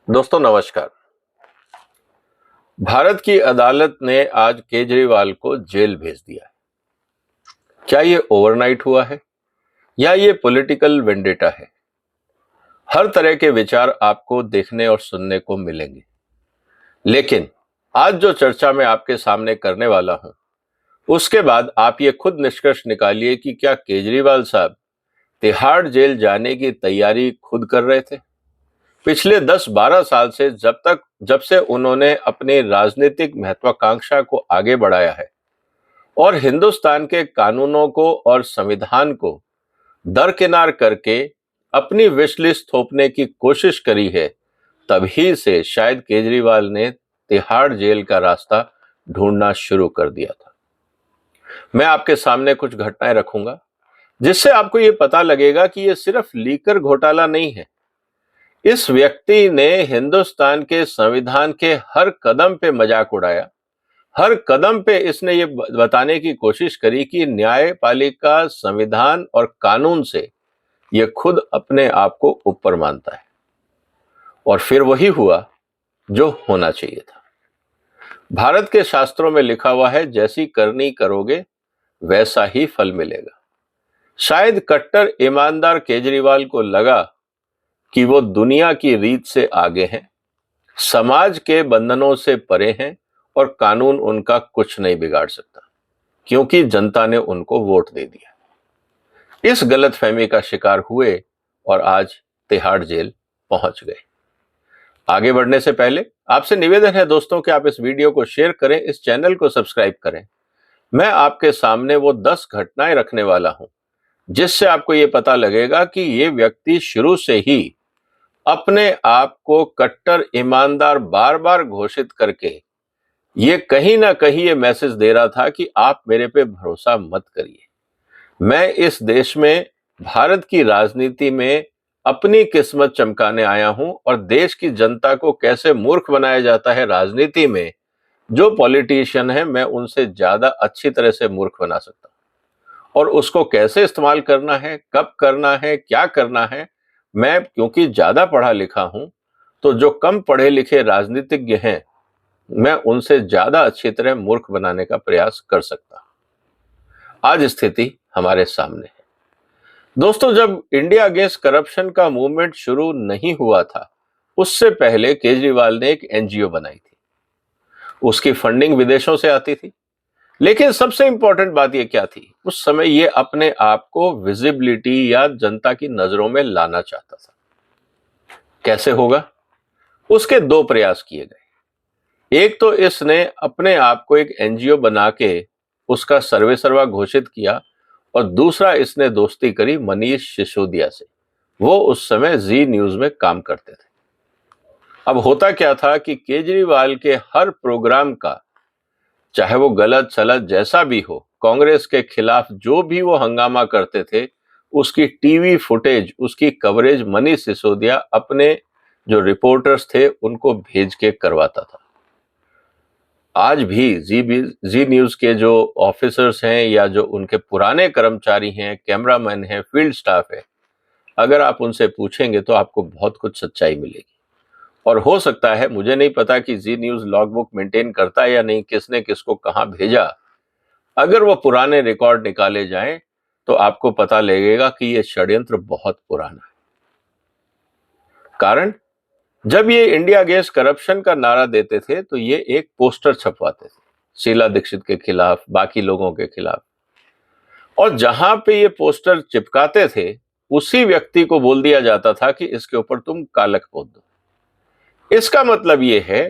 दोस्तों नमस्कार। भारत की अदालत ने आज केजरीवाल को जेल भेज दिया है। क्या ये ओवरनाइट हुआ है या ये पॉलिटिकल वेंडेटा है? हर तरह के विचार आपको देखने और सुनने को मिलेंगे, लेकिन आज जो चर्चा मैं आपके सामने करने वाला हूं, उसके बाद आप ये खुद निष्कर्ष निकालिए कि क्या केजरीवाल साहब तिहाड़ जेल जाने की तैयारी खुद कर रहे थे? पिछले 10-12 साल से जब से उन्होंने अपनी राजनीतिक महत्वाकांक्षा को आगे बढ़ाया है और हिंदुस्तान के कानूनों को और संविधान को दरकिनार करके अपनी विश लिस्ट थोपने की कोशिश करी है, तभी से शायद केजरीवाल ने तिहाड़ जेल का रास्ता ढूंढना शुरू कर दिया था। मैं आपके सामने कुछ घटनाएं रखूंगा जिससे आपको यह पता लगेगा कि यह सिर्फ लीकर घोटाला नहीं है। इस व्यक्ति ने हिंदुस्तान के संविधान के हर कदम पे मजाक उड़ाया। हर कदम पे इसने ये बताने की कोशिश करी कि न्यायपालिका संविधान और कानून से ये खुद अपने आप को ऊपर मानता है, और फिर वही हुआ जो होना चाहिए था। भारत के शास्त्रों में लिखा हुआ है, जैसी करनी करोगे वैसा ही फल मिलेगा। शायद कट्टर ईमानदार केजरीवाल को लगा कि वो दुनिया की रीत से आगे हैं, समाज के बंधनों से परे हैं और कानून उनका कुछ नहीं बिगाड़ सकता, क्योंकि जनता ने उनको वोट दे दिया। इस गलतफहमी का शिकार हुए और आज तिहाड़ जेल पहुंच गए। आगे बढ़ने से पहले आपसे निवेदन है दोस्तों कि आप इस वीडियो को शेयर करें, इस चैनल को सब्सक्राइब करें। मैं आपके सामने वो 10 घटनाएं रखने वाला हूं जिससे आपको ये पता लगेगा कि ये व्यक्ति शुरू से ही अपने आप को कट्टर ईमानदार बार बार घोषित करके ये कहीं ना कहीं ये मैसेज दे रहा था कि आप मेरे पे भरोसा मत करिए। मैं इस देश में भारत की राजनीति में अपनी किस्मत चमकाने आया हूं, और देश की जनता को कैसे मूर्ख बनाया जाता है राजनीति में, जो पॉलिटिशियन है मैं उनसे ज्यादा अच्छी तरह से मूर्ख बना सकता हूं। और उसको कैसे इस्तेमाल करना है, कब करना है, क्या करना है, मैं क्योंकि ज्यादा पढ़ा लिखा हूं, तो जो कम पढ़े लिखे राजनीतिज्ञ हैं मैं उनसे ज्यादा अच्छी तरह मूर्ख बनाने का प्रयास कर सकता हूं। आज स्थिति हमारे सामने है दोस्तों। जब इंडिया अगेंस्ट करप्शन का मूवमेंट शुरू नहीं हुआ था, उससे पहले केजरीवाल ने एक एनजीओ बनाई थी। उसकी फंडिंग विदेशों से आती थी, लेकिन सबसे इंपॉर्टेंट बात यह क्या थी, उस समय यह अपने आप को विजिबिलिटी या जनता की नजरों में लाना चाहता था। कैसे होगा? उसके 2 प्रयास किए गए। एक तो इसने अपने आप को एक एनजीओ बना के उसका सर्वे सर्वा घोषित किया, और दूसरा इसने दोस्ती करी मनीष सिसोदिया से। वो उस समय जी न्यूज में काम करते थे। अब होता क्या था कि केजरीवाल के हर प्रोग्राम का, चाहे वो गलत सलत जैसा भी हो, कांग्रेस के खिलाफ जो भी वो हंगामा करते थे, उसकी टीवी फुटेज, उसकी कवरेज मनीष सिसोदिया अपने जो रिपोर्टर्स थे उनको भेज के करवाता था। आज भी जी न्यूज के जो ऑफिसर्स हैं या जो उनके पुराने कर्मचारी हैं, कैमरामैन हैं, फील्ड स्टाफ है, अगर आप उनसे पूछेंगे तो आपको बहुत कुछ सच्चाई मिलेगी। और हो सकता है, मुझे नहीं पता कि जी न्यूज लॉगबुक मेंटेन करता है या नहीं, किसने किसको कहां भेजा, अगर वो पुराने रिकॉर्ड निकाले जाएं तो आपको पता लगेगा कि ये षड्यंत्र बहुत पुराना है। कारण, जब ये इंडिया अगेंस्ट करप्शन का नारा देते थे तो ये एक पोस्टर छपवाते थे शीला दीक्षित के खिलाफ, बाकी लोगों के खिलाफ, और जहां पे ये पोस्टर चिपकाते थे उसी व्यक्ति को बोल दिया जाता था कि इसके ऊपर तुम कालक पोत दो। इसका मतलब ये है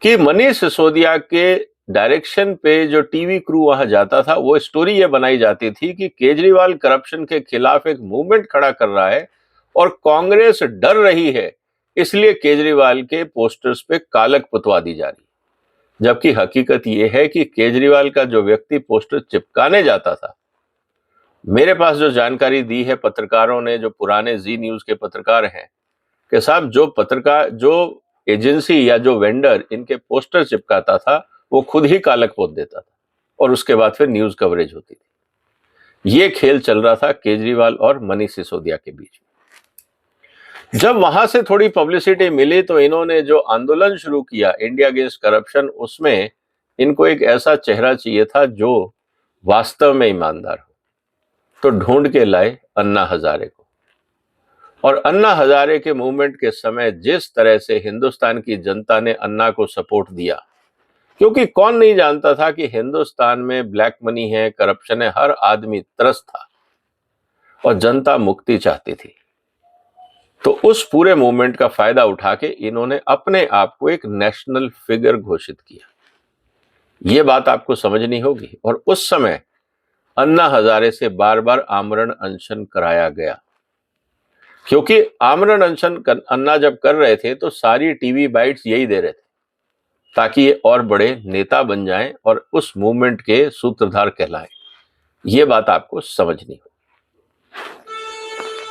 कि मनीष सिसोदिया के डायरेक्शन पे जो टीवी क्रू वहां जाता था, वो स्टोरी ये बनाई जाती थी कि केजरीवाल करप्शन के खिलाफ एक मूवमेंट खड़ा कर रहा है और कांग्रेस डर रही है, इसलिए केजरीवाल के पोस्टर्स पे कालक पुतवा दी जा रही है। जबकि हकीकत यह है कि केजरीवाल का जो व्यक्ति पोस्टर चिपकाने जाता था, मेरे पास जो जानकारी दी है पत्रकारों ने, जो पुराने जी न्यूज के पत्रकार हैं, कि साहब जो एजेंसी या जो वेंडर इनके पोस्टर चिपकाता था वो खुद ही कालक पोत देता था, और उसके बाद फिर न्यूज कवरेज होती थी। ये खेल चल रहा था केजरीवाल और मनीष सिसोदिया के बीच में। जब वहां से थोड़ी पब्लिसिटी मिली तो इन्होंने जो आंदोलन शुरू किया इंडिया अगेंस्ट करप्शन, उसमें इनको एक ऐसा चेहरा चाहिए था जो वास्तव में ईमानदार हो, तो ढूंढ के लाए अन्ना हजारे को। और अन्ना हजारे के मूवमेंट के समय जिस तरह से हिंदुस्तान की जनता ने अन्ना को सपोर्ट दिया, क्योंकि कौन नहीं जानता था कि हिंदुस्तान में ब्लैक मनी है, करप्शन है, हर आदमी त्रस्त था और जनता मुक्ति चाहती थी। तो उस पूरे मूवमेंट का फायदा उठा के इन्होंने अपने आप को एक नेशनल फिगर घोषित किया। ये बात आपको समझनी होगी। और उस समय अन्ना हजारे से बार बार आमरण अनशन कराया गया, क्योंकि आमरण अनशन अन्ना जब कर रहे थे तो सारी टीवी बाइट्स यही दे रहे थे ताकि ये और बड़े नेता बन जाएं और उस मूवमेंट के सूत्रधार कहलाएं। ये बात आपको समझनी हो।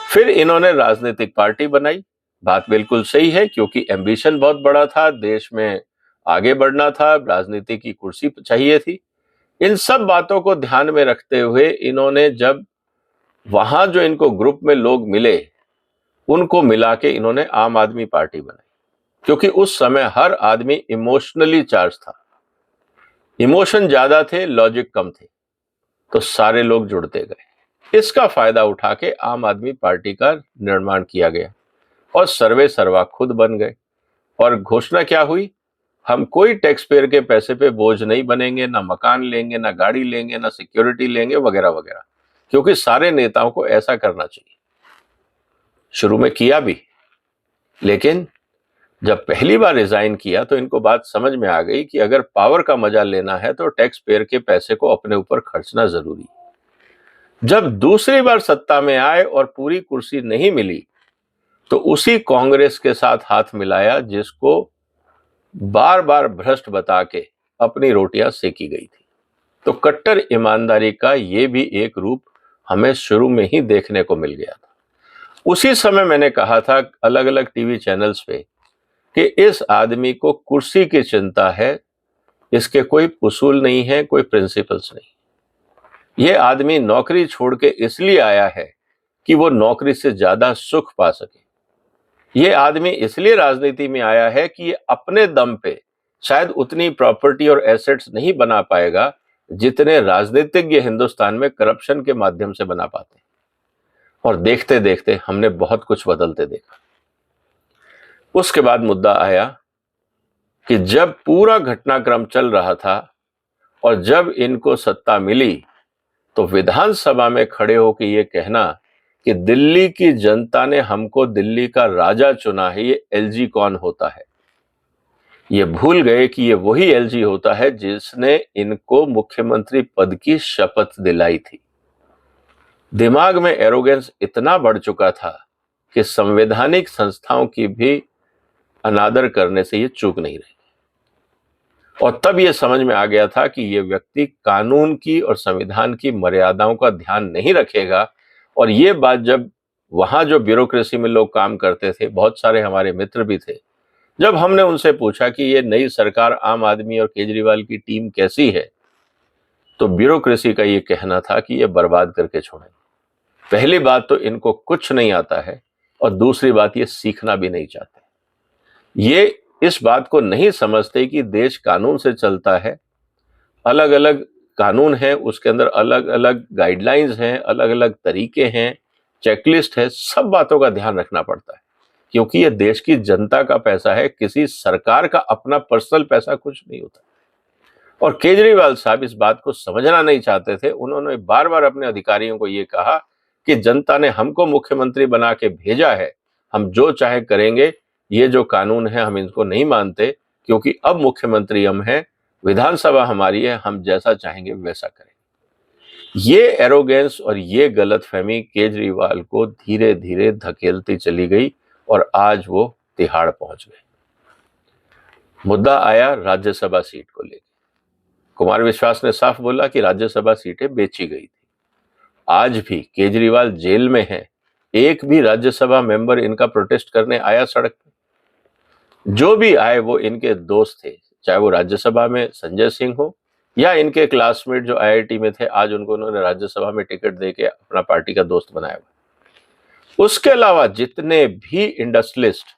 फिर इन्होंने राजनीतिक पार्टी बनाई। बात बिल्कुल सही है, क्योंकि एम्बिशन बहुत बड़ा था, देश में आगे बढ़ना था, राजनीति की कुर्सी चाहिए थी। इन सब बातों को ध्यान में रखते हुए इन्होंने जब वहां जो इनको ग्रुप में लोग मिले उनको मिला के इन्होंने आम आदमी पार्टी बनाई, क्योंकि उस समय हर आदमी इमोशनली चार्ज था। इमोशन ज्यादा थे, लॉजिक कम थे, तो सारे लोग जुड़ते गए। इसका फायदा उठा के आम आदमी पार्टी का निर्माण किया गया और सर्वे सर्वा खुद बन गए। और घोषणा क्या हुई? हम कोई टैक्स पेयर के पैसे पे बोझ नहीं बनेंगे, ना मकान लेंगे, ना गाड़ी लेंगे, ना सिक्योरिटी लेंगे, वगैरह वगैरह, क्योंकि सारे नेताओं को ऐसा करना चाहिए। शुरू में किया भी, लेकिन जब पहली बार रिजाइन किया तो इनको बात समझ में आ गई कि अगर पावर का मजा लेना है तो टैक्स पेयर के पैसे को अपने ऊपर खर्चना जरूरी। जब दूसरी बार सत्ता में आए और पूरी कुर्सी नहीं मिली तो उसी कांग्रेस के साथ हाथ मिलाया जिसको बार बार भ्रष्ट बता के अपनी रोटियां सेकी गई थी। तो कट्टर ईमानदारी का ये भी एक रूप हमें शुरू में ही देखने को मिल गया था। उसी समय मैंने कहा था अलग अलग टीवी चैनल्स पे कि इस आदमी को कुर्सी की चिंता है, इसके कोई उसूल नहीं है, कोई प्रिंसिपल्स नहीं। ये आदमी नौकरी छोड़ के इसलिए आया है कि वो नौकरी से ज्यादा सुख पा सके। ये आदमी इसलिए राजनीति में आया है कि ये अपने दम पे शायद उतनी प्रॉपर्टी और एसेट्स नहीं बना पाएगा जितने राजनीतिज्ञ हिंदुस्तान में करप्शन के माध्यम से बना पाते हैं। और देखते देखते हमने बहुत कुछ बदलते देखा। उसके बाद मुद्दा आया कि जब पूरा घटनाक्रम चल रहा था और जब इनको सत्ता मिली तो विधानसभा में खड़े होकर ये कहना कि दिल्ली की जनता ने हमको दिल्ली का राजा चुना है, ये एलजी कौन होता है। ये भूल गए कि ये वही एलजी होता है जिसने इनको मुख्यमंत्री पद की शपथ दिलाई थी। दिमाग में एरोगेंस इतना बढ़ चुका था कि संवैधानिक संस्थाओं की भी अनादर करने से ये चूक नहीं रही। और तब ये समझ में आ गया था कि ये व्यक्ति कानून की और संविधान की मर्यादाओं का ध्यान नहीं रखेगा। और ये बात जब वहां जो ब्यूरोक्रेसी में लोग काम करते थे, बहुत सारे हमारे मित्र भी थे, जब हमने उनसे पूछा कि ये नई सरकार आम आदमी और केजरीवाल की टीम कैसी है, तो ब्यूरोक्रेसी का ये कहना था कि ये बर्बाद करके छोड़ेंगे। पहली बात तो इनको कुछ नहीं आता है और दूसरी बात ये सीखना भी नहीं चाहते। ये इस बात को नहीं समझते कि देश कानून से चलता है, अलग अलग कानून है, उसके अंदर अलग अलग गाइडलाइंस हैं, अलग अलग तरीके हैं, चेकलिस्ट है, सब बातों का ध्यान रखना पड़ता है, क्योंकि ये देश की जनता का पैसा है, किसी सरकार का अपना पर्सनल पैसा कुछ नहीं होता। और केजरीवाल साहब इस बात को समझना नहीं चाहते थे। उन्होंने बार बार अपने अधिकारियों को ये कहा कि जनता ने हमको मुख्यमंत्री बना के भेजा है, हम जो चाहे करेंगे, ये जो कानून है हम इनको नहीं मानते, क्योंकि अब मुख्यमंत्री हम हैं, विधानसभा हमारी है, हम जैसा चाहेंगे वैसा करेंगे। ये एरोगेंस और ये गलतफहमी केजरीवाल को धीरे धीरे धकेलती चली गई और आज वो तिहाड़ पहुंच गए। मुद्दा आया राज्यसभा सीट को लेकर। कुमार विश्वास ने साफ बोला कि राज्यसभा सीटें बेची गई थी। आज भी केजरीवाल जेल में है, एक भी राज्यसभा मेंबर इनका प्रोटेस्ट करने आया सड़क पर? जो भी आए वो इनके दोस्त थे, चाहे वो राज्यसभा में संजय सिंह हो या इनके क्लासमेट जो आईआईटी में थे, आज उनको उन्होंने राज्यसभा में टिकट देके अपना पार्टी का दोस्त बनाया हुआ। उसके अलावा जितने भी इंडस्ट्रियलिस्ट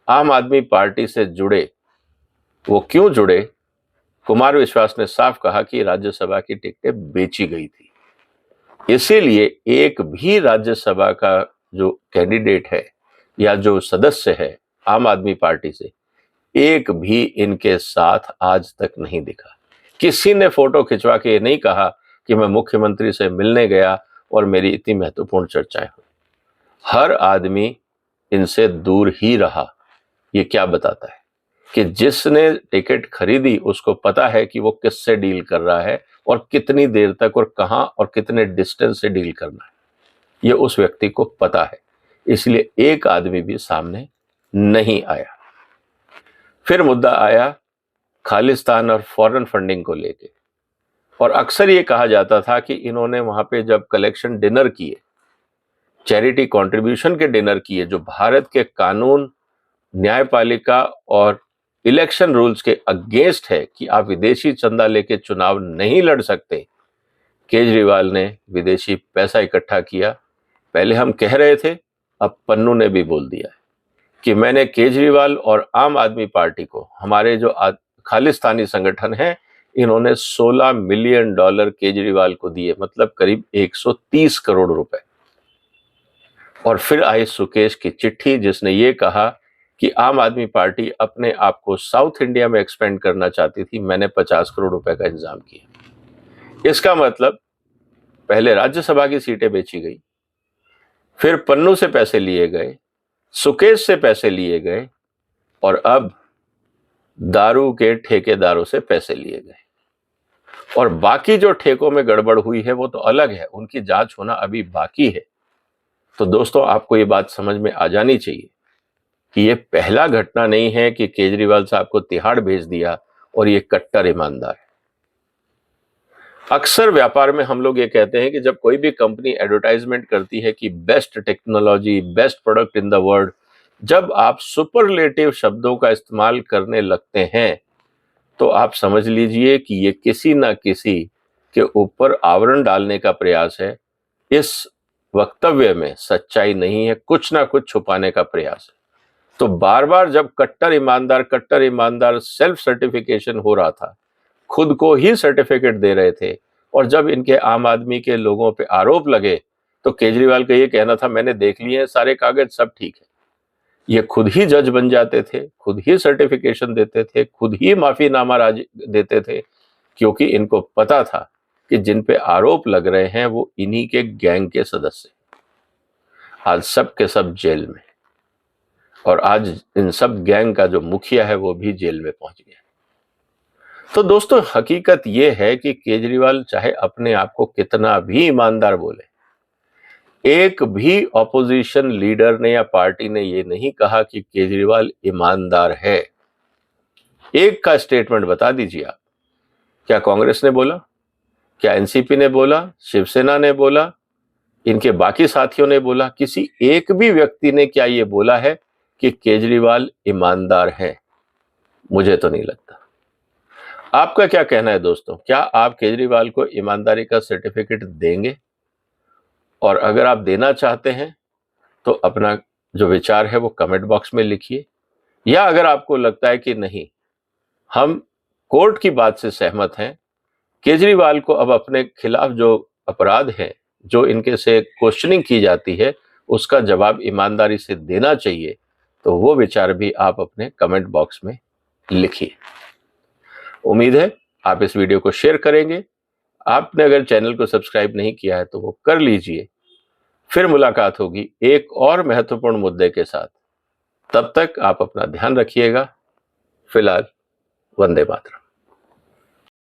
आम आदमी पार्टी से जुड़े, वो क्यों जुड़े? कुमार विश्वास ने साफ कहा कि राज्यसभा की टिकटें बेची गई थी, इसीलिए एक भी राज्यसभा का जो कैंडिडेट है या जो सदस्य है आम आदमी पार्टी से, एक भी इनके साथ आज तक नहीं दिखा। किसी ने फोटो खिंचवा के ये नहीं कहा कि मैं मुख्यमंत्री से मिलने गया और मेरी इतनी महत्वपूर्ण चर्चाएं हुई। हर आदमी इनसे दूर ही रहा। ये क्या बताता है कि जिसने टिकट खरीदी उसको पता है कि वो किससे डील कर रहा है और कितनी देर तक और कहां और कितने डिस्टेंस से डील करना है, ये उस व्यक्ति को पता है। इसलिए एक आदमी भी सामने नहीं आया। फिर मुद्दा आया खालिस्तान और फॉरेन फंडिंग को लेके, और अक्सर ये कहा जाता था कि इन्होंने वहां पे जब कलेक्शन डिनर किए, चैरिटी कंट्रीब्यूशन के डिनर किए, जो भारत के कानून, न्यायपालिका और इलेक्शन रूल्स के अगेंस्ट है कि आप विदेशी चंदा लेके चुनाव नहीं लड़ सकते, केजरीवाल ने विदेशी पैसा इकट्ठा किया। पहले हम कह रहे थे, अब पन्नू ने भी बोल दिया है कि मैंने केजरीवाल और आम आदमी पार्टी को, हमारे जो खालिस्तानी संगठन है, इन्होंने $16 मिलियन केजरीवाल को दिए, मतलब करीब 130 करोड़ रुपए। और फिर आई सुकेश की चिट्ठी जिसने ये कहा कि आम आदमी पार्टी अपने आप को साउथ इंडिया में एक्सपेंड करना चाहती थी, मैंने 50 करोड़ रुपए का इंतजाम किया। इसका मतलब पहले राज्यसभा की सीटें बेची गई, फिर पन्नू से पैसे लिए गए, सुकेश से पैसे लिए गए, और अब दारू के ठेकेदारों से पैसे लिए गए। और बाकी जो ठेकों में गड़बड़ हुई है वो तो अलग है, उनकी जांच होना अभी बाकी है। तो दोस्तों, आपको ये बात समझ में आ जानी चाहिए कि ये पहला घटना नहीं है कि केजरीवाल साहब को तिहाड़ भेज दिया और ये कट्टर ईमानदार है। अक्सर व्यापार में हम लोग ये कहते हैं कि जब कोई भी कंपनी एडवर्टाइजमेंट करती है कि best technology, best product in the world, जब आप सुपरलेटिव शब्दों का इस्तेमाल करने लगते हैं तो आप समझ लीजिए कि ये किसी ना किसी के ऊपर आवरण डालने का प्रयास है। इस वक्तव्य में सच्चाई नहीं है, कुछ ना कुछ छुपाने का प्रयास है। तो बार बार जब कट्टर ईमानदार सेल्फ सर्टिफिकेशन हो रहा था, खुद को ही सर्टिफिकेट दे रहे थे, और जब इनके आम आदमी के लोगों पे आरोप लगे तो केजरीवाल का ये कहना था मैंने देख लिए हैं सारे कागज, सब ठीक है। ये खुद ही जज बन जाते थे, खुद ही सर्टिफिकेशन देते थे, खुद ही माफीनामा देते थे, क्योंकि इनको पता था कि जिन पे आरोप लग रहे हैं वो इन्हीं के गैंग के सदस्य। आज सब के सब जेल में, और आज इन सब गैंग का जो मुखिया है वो भी जेल में पहुंच गया। तो दोस्तों, हकीकत ये है कि केजरीवाल चाहे अपने आप को कितना भी ईमानदार बोले, एक भी ऑपोजिशन लीडर ने या पार्टी ने ये नहीं कहा कि केजरीवाल ईमानदार है। एक का स्टेटमेंट बता दीजिए आप। क्या कांग्रेस ने बोला? क्या एनसीपी ने बोला? शिवसेना ने बोला? इनके बाकी साथियों ने बोला? किसी एक भी व्यक्ति ने क्या ये बोला है कि केजरीवाल ईमानदार है? मुझे तो नहीं लगता। आपका क्या कहना है दोस्तों? क्या आप केजरीवाल को ईमानदारी का सर्टिफिकेट देंगे? और अगर आप देना चाहते हैं तो अपना जो विचार है वो कमेंट बॉक्स में लिखिए। या अगर आपको लगता है कि नहीं, हम कोर्ट की बात से सहमत हैं, केजरीवाल को अब अपने खिलाफ जो अपराध है, जो इनके से क्वेश्चनिंग की जाती है, उसका जवाब ईमानदारी से देना चाहिए, तो वो विचार भी आप अपने कमेंट बॉक्स में लिखिए। उम्मीद है आप इस वीडियो को शेयर करेंगे। आपने अगर चैनल को सब्सक्राइब नहीं किया है तो वो कर लीजिए। फिर मुलाकात होगी एक और महत्वपूर्ण मुद्दे के साथ। तब तक आप अपना ध्यान रखिएगा। फिलहाल वंदे मातरम।